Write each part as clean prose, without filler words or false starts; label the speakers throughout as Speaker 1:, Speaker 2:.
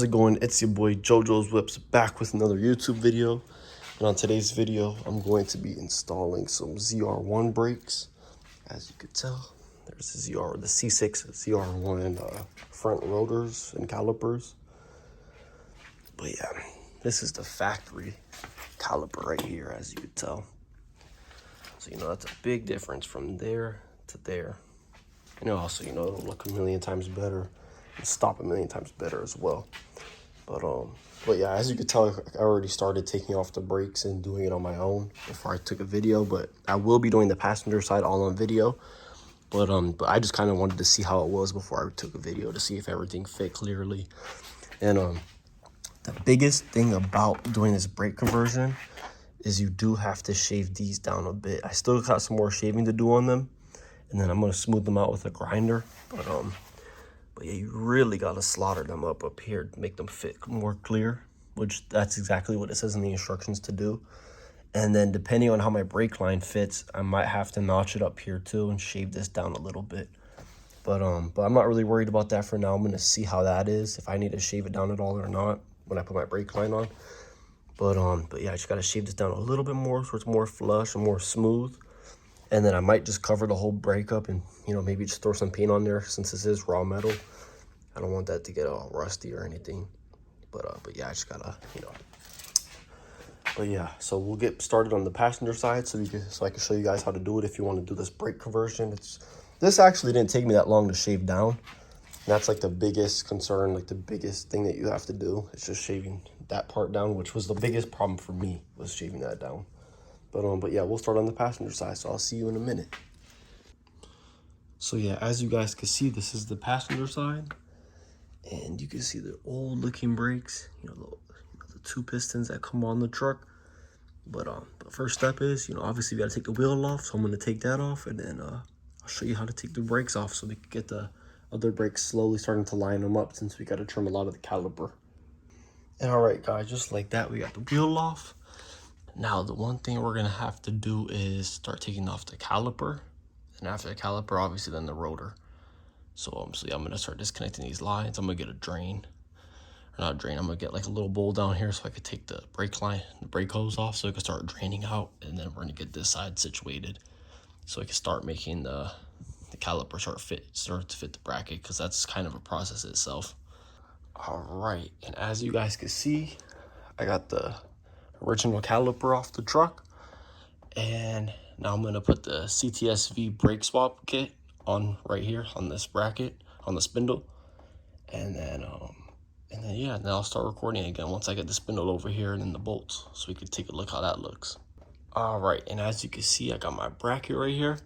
Speaker 1: it going? It's your boy JoJo's Whips back with another YouTube video. And on today's video, I'm going to be installing some ZR1 brakes. As you can tell, there's the C6 ZR1 front rotors and calipers. But yeah, this is the factory caliper right here, as you can tell. So, that's a big difference from there to there. And also, it'll look a million times better and stop a million times better as well. But yeah, as you can tell, I already started taking off the brakes and doing it on my own before I took a video. But I will be doing the passenger side all on video. But I just kind of wanted to see how it was before I took a video to see if everything fit clearly. And the biggest thing about doing this brake conversion is you do have to shave these down a bit. I still got some more shaving to do on them, and then I'm gonna smooth them out with a grinder. But yeah, you really gotta slaughter them up here to make them fit more clear, which that's exactly what it says in the instructions to do. And then depending on how my brake line fits, I might have to notch it up here too and shave this down a little bit. But I'm not really worried about that for now. I'm gonna see how that is, if I need to shave it down at all or not when I put my brake line on. But yeah, I just gotta shave this down a little bit more so it's more flush and more smooth. And then I might just cover the whole brake up and, maybe just throw some paint on there since this is raw metal. I don't want that to get all rusty or anything. But yeah, I just gotta, But yeah, so we'll get started on the passenger side so I can show you guys how to do it if you want to do this brake conversion. This actually didn't take me that long to shave down. And that's like the biggest concern, like the biggest thing that you have to do. It's just shaving that part down, which was the biggest problem for me, was shaving that down. But yeah, we'll start on the passenger side, so I'll see you in a minute. So yeah, as you guys can see, this is the passenger side. And you can see the old looking brakes, the two pistons that come on the truck. But first step is, obviously you gotta take the wheel off. So I'm gonna take that off, and then I'll show you how to take the brakes off so we can get the other brakes slowly starting to line them up, since we gotta trim a lot of the caliper. And all right, guys, just like that, we got the wheel off. Now, the one thing we're gonna have to do is start taking off the caliper. And after the caliper, obviously then the rotor. So I'm gonna start disconnecting these lines. I'm gonna get a drain, or not a drain, I'm gonna get like a little bowl down here so I could take the brake line, the brake hose off, so it can start draining out. And then we're gonna get this side situated so I can start making the caliper start to fit the bracket, because that's kind of a process itself. All right, and as you guys can see, I got the original caliper off the truck, and now I'm gonna put the CTSV brake swap kit on right here on this bracket, on the spindle, and then yeah, then I'll start recording again once I get the spindle over here and then the bolts, so we can take a look how that looks. All right, and as you can see, I got my bracket right here,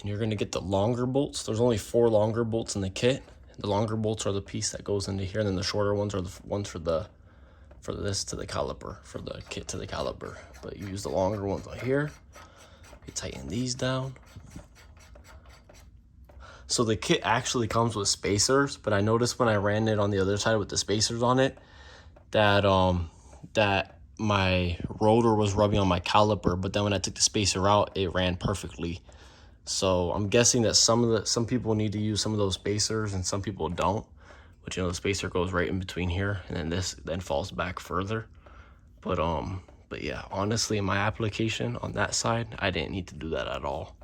Speaker 1: and you're gonna get the longer bolts. There's only 4 longer bolts in the kit. The longer bolts are the piece that goes into here, and then the shorter ones are the ones for this to the caliper, for the kit to the caliper. But you use the longer ones on here. You tighten these down. So the kit actually comes with spacers, but I noticed when I ran it on the other side with the spacers on it that that my rotor was rubbing on my caliper, but then when I took the spacer out, it ran perfectly. So I'm guessing that some people need to use some of those spacers and some people don't. But the spacer goes right in between here, and then this then falls back further. But yeah, honestly, in my application on that side, I didn't need to do that at all.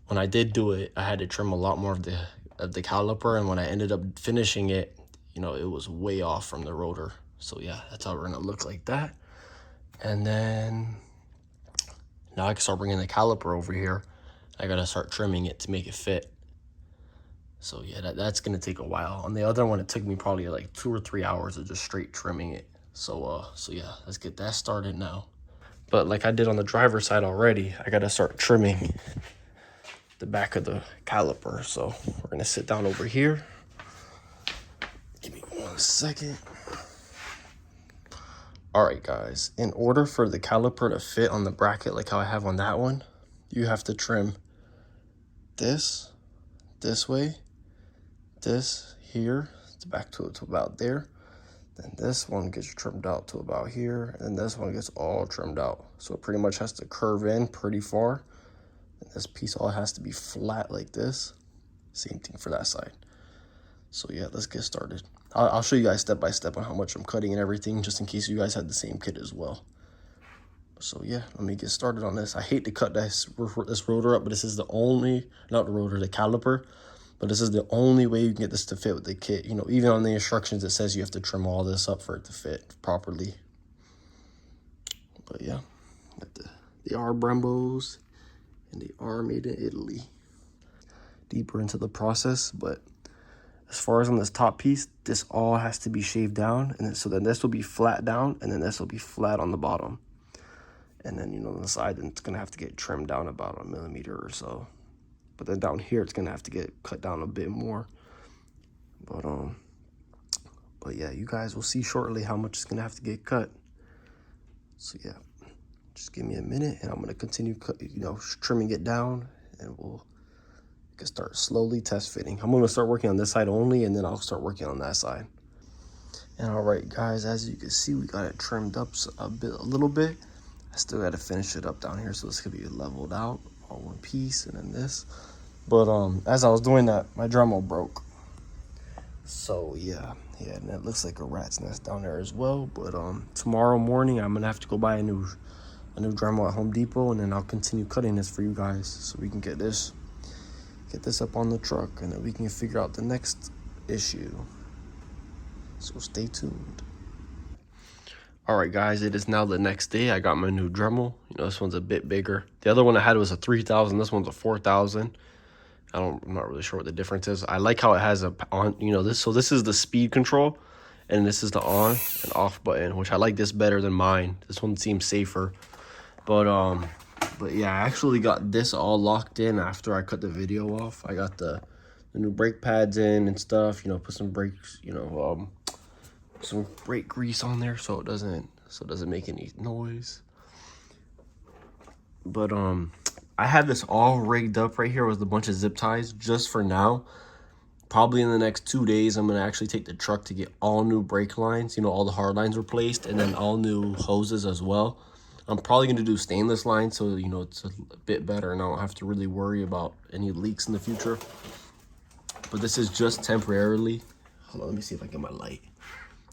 Speaker 1: When I did do it, I had to trim a lot more of the caliper, and when I ended up finishing it, it was way off from the rotor. So yeah, that's how we're gonna look like that. And then now I can start bringing the caliper over here. I gotta start trimming it to make it fit. So yeah, that's gonna take a while. On the other one, it took me probably like 2 or 3 hours of just straight trimming it. So yeah, let's get that started now. But like I did on the driver's side already, I gotta start trimming the back of the caliper. So we're gonna sit down over here. Give me 1 second. All right, guys, in order for the caliper to fit on the bracket like how I have on that one, you have to trim this way, this here, to back to about there. Then this one gets trimmed out to about here, and this one gets all trimmed out. So it pretty much has to curve in pretty far. And this piece all has to be flat like this. Same thing for that side. So yeah, let's get started. I'll show you guys step by step on how much I'm cutting and everything, just in case you guys had the same kit as well. So yeah, let me get started on this. I hate to cut this rotor up, but this is the only, not the rotor, the caliper, but this is the only way you can get this to fit with the kit. You know, even on the instructions, it says you have to trim all this up for it to fit properly. But yeah, the R Brembos and the R made in Italy. Deeper into the process, but as far as on this top piece, this all has to be shaved down, and so then this will be flat down, and then this will be flat on the bottom. And then, you know, on the side, then it's gonna have to get trimmed down about 1 millimeter or so. But then down here, it's gonna have to get cut down a bit more. But yeah, you guys will see shortly how much it's gonna have to get cut. So yeah, just give me a minute, and I'm gonna continue trimming it down, and we can start slowly test fitting. I'm gonna start working on this side only, and then I'll start working on that side. And all right, guys, as you can see, we got it trimmed up a little bit. I still got to finish it up down here, so this could be leveled out, all one piece, and then this. But as I was doing that, my Dremel broke. So yeah, and it looks like a rat's nest down there as well. But tomorrow morning, I'm gonna have to go buy a new Dremel at Home Depot, and then I'll continue cutting this for you guys, so we can get this up on the truck, and then we can figure out the next issue. So stay tuned. All right, guys, it is now the next day. I got my new Dremel. You know, this one's a bit bigger. The other one I had was a 3000. This one's a 4000. I'm not really sure what the difference is. I like how it has a on, you know, this. So this is the speed control, and this is the on and off button, which I like this better than mine. This one seems safer. But yeah, I actually got this all locked in after I cut the video off. I got the new brake pads in and stuff. You know, put some brakes. You know, some brake grease on there so it doesn't make any noise. But I have this all rigged up right here with a bunch of zip ties just for now. Probably in the next 2 days, I'm gonna actually take the truck to get all new brake lines, you know, all the hard lines replaced, and then all new hoses as well. I'm probably gonna do stainless lines, so you know it's a bit better and I don't have to really worry about any leaks in the future. But this is just temporarily. Hold on, let me see if I get my light.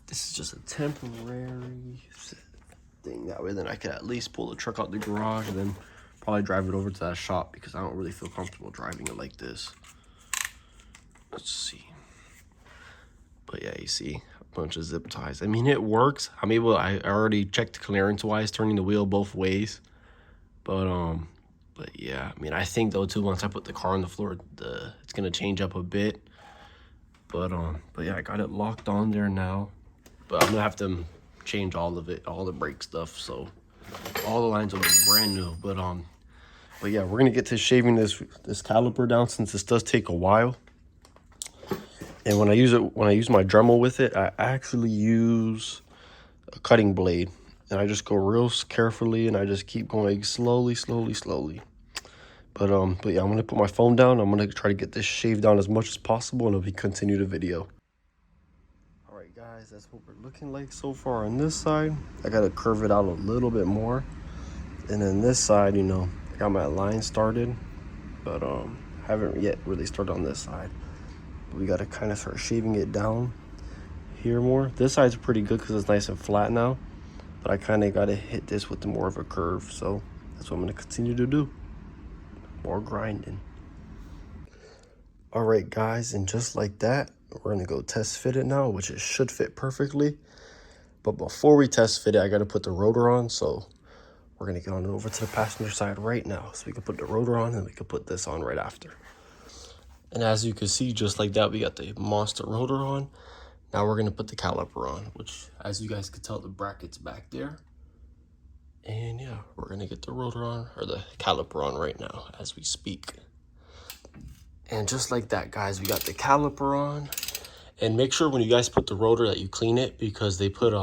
Speaker 1: This is just a temporary thing. That way then I can at least pull the truck out the garage and then probably drive it over to that shop, because I don't really feel comfortable driving it like this. Let's see. But yeah, you see a bunch of zip ties. I mean, it works. I already checked clearance wise, turning the wheel both ways. But yeah, I mean, I think though too, once I put the car on the floor, it's gonna change up a bit. But yeah, I got it locked on there now. But I'm gonna have to change all of it, all the brake stuff, so all the lines will be brand new. But yeah, we're gonna get to shaving this caliper down, since this does take a while. And when I use my Dremel with it, I actually use a cutting blade, and I just go real carefully, and I just keep going slowly. But yeah, I'm gonna put my phone down. I'm gonna try to get this shaved down as much as possible, and we continue the video. All right, guys, that's what we're looking like so far on this side. I gotta curve it out a little bit more, and then this side, you know, I got my line started, but haven't yet really started on this side. But we gotta kind of start shaving it down here more. This side's pretty good because it's nice and flat now, but I kind of gotta hit this with more of a curve, so that's what I'm gonna continue to do. More grinding. All right, guys, and just like that, we're gonna go test fit it now, which it should fit perfectly. But before we test fit it, I gotta put the rotor on, so we're gonna get on over to the passenger side right now, so we can put the rotor on, and we can put this on right after. And as you can see, just like that, we got the monster rotor on. Now we're gonna put the caliper on, which, as you guys can tell, the bracket's back there. And yeah, we're gonna get the rotor on, or the caliper on right now as we speak. And just like that, guys, we got the caliper on. And make sure when you guys put the rotor that you clean it, because they put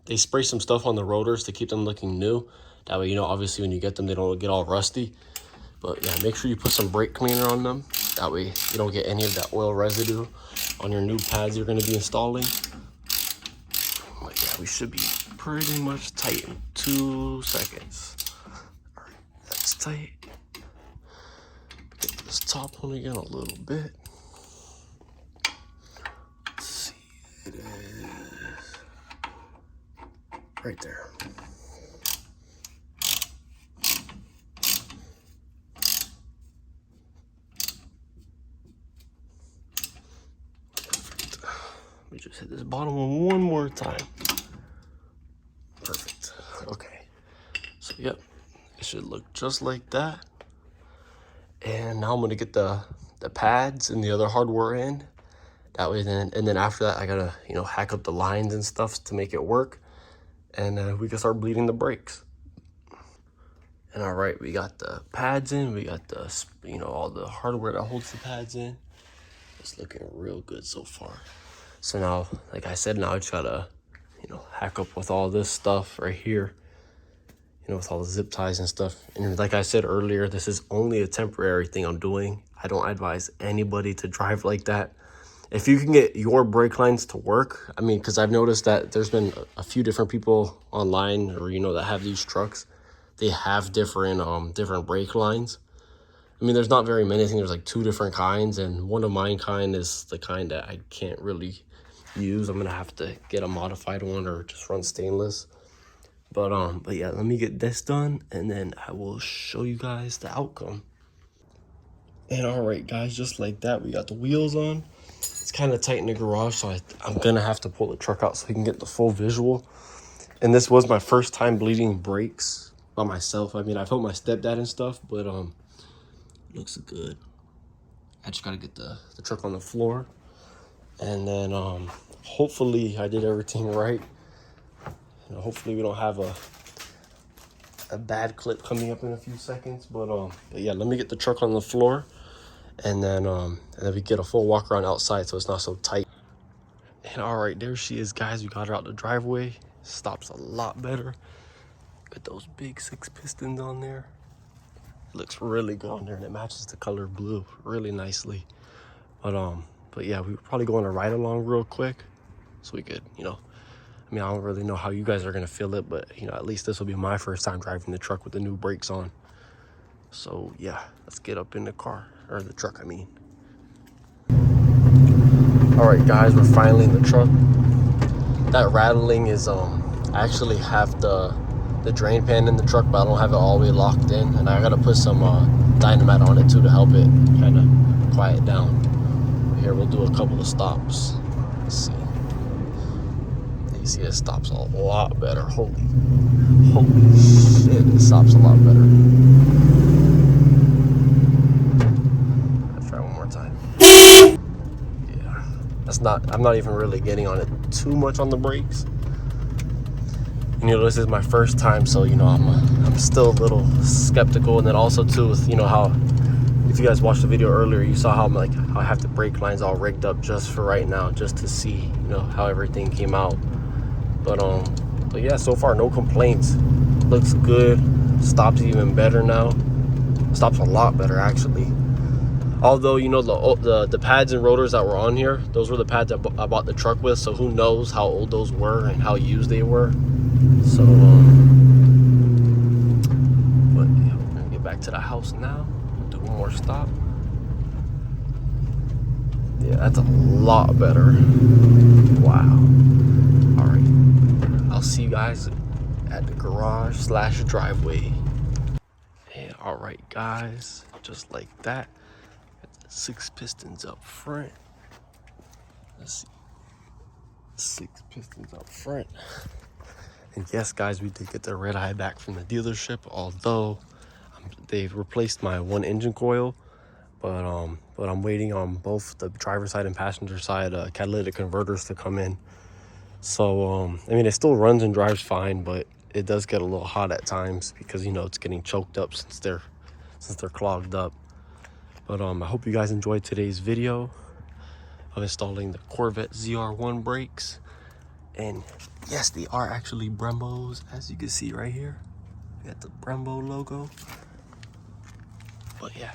Speaker 1: they spray some stuff on the rotors to keep them looking new. That way, you know, obviously when you get them, they don't get all rusty. But yeah, make sure you put some brake cleaner on them. That way you don't get any of that oil residue on your new pads you're gonna be installing. But yeah, we should be pretty much tight in 2 seconds. All right, that's tight. Get this top one again a little bit. Let's see, it right there. Perfect. Let me just hit this bottom one more time. Perfect. Okay. So, yep. It should look just like that. And now I'm going to get the pads and the other hardware in. That way, and then after that, I got to, you know, hack up the lines and stuff to make it work. And we can start bleeding the brakes. And all right, we got the pads in. We got the, you know, all the hardware that holds the pads in. It's looking real good so far. So now, like I said, now I just gotta, you know, hack up with all this stuff right here. You know, with all the zip ties and stuff. And like I said earlier, this is only a temporary thing I'm doing. I don't advise anybody to drive like that. If you can get your brake lines to work, I mean, because I've noticed that there's been a few different people online, or, you know, that have these trucks. They have different brake lines. I mean, there's not very many. I think there's like 2 different kinds, and one of mine kind is the kind that I can't really use. I'm gonna have to get a modified one or just run stainless. But yeah, let me get this done, and then I will show you guys the outcome. And all right, guys, just like that, we got the wheels on. It's kind of tight in the garage, so I'm gonna have to pull the truck out so we can get the full visual. And this was my first time bleeding brakes by myself. I mean, I've helped my stepdad and stuff, but looks good. I just gotta get the truck on the floor, and then hopefully I did everything right. You know, hopefully we don't have a bad clip coming up in a few seconds. But yeah, let me get the truck on the floor, and then we get a full walk around outside so it's not so tight. And all right, there she is, guys. We got her out the driveway. Stops a lot better. Got those big 6 pistons on there. It looks really good on there, and it matches the color blue really nicely. But yeah, we probably go on a ride along real quick so we could, you know, I mean, I don't really know how you guys are gonna feel it, but, you know, at least this will be my first time driving the truck with the new brakes on. So yeah, let's get up in the car, or the truck, I mean. All right, guys, we're finally in the truck. That rattling is, I actually have the drain pan in the truck, but I don't have it all the way locked in, and I gotta put some dynamite on it too to help it kind of quiet down. Here, we'll do a couple of stops. Let's see. You see, it stops a lot better. Holy shit, it stops a lot better. Let's try one more time. Yeah, I'm not even really getting on it too much on the brakes. And, you know, this is my first time, so, you know, I'm still a little skeptical. And then also too, with, you know, how, if you guys watched the video earlier, you saw how I have the brake lines all rigged up just for right now, just to see, you know, how everything came out. But yeah, so far no complaints. Looks good. Stops even better now. Stops a lot better, actually. Although, you know, the pads and rotors that were on here, those were the pads that I bought the truck with, so who knows how old those were and how used they were. So but yeah, we're gonna get back to the house now. Do one more stop. Yeah, that's a lot better. Wow. All right, I'll see you guys at the garage / driveway. And all right, guys, just like that. Got the 6 pistons up front. Let's see, 6 pistons up front. And yes, guys, we did get the red eye back from the dealership, although they've replaced my 1 engine coil. But I'm waiting on both the driver's side and passenger side catalytic converters to come in. So I mean, it still runs and drives fine, but it does get a little hot at times because, you know, it's getting choked up since they're clogged up. But I hope you guys enjoyed today's video of installing the Corvette ZR1 brakes. And yes, they are actually Brembos, as you can see right here. We got the Brembo logo. But yeah,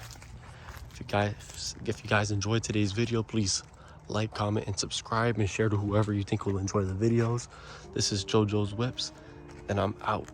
Speaker 1: if you guys enjoyed today's video, please like, comment, and subscribe, and share to whoever you think will enjoy the videos. This is JoJo's Whips, and I'm out.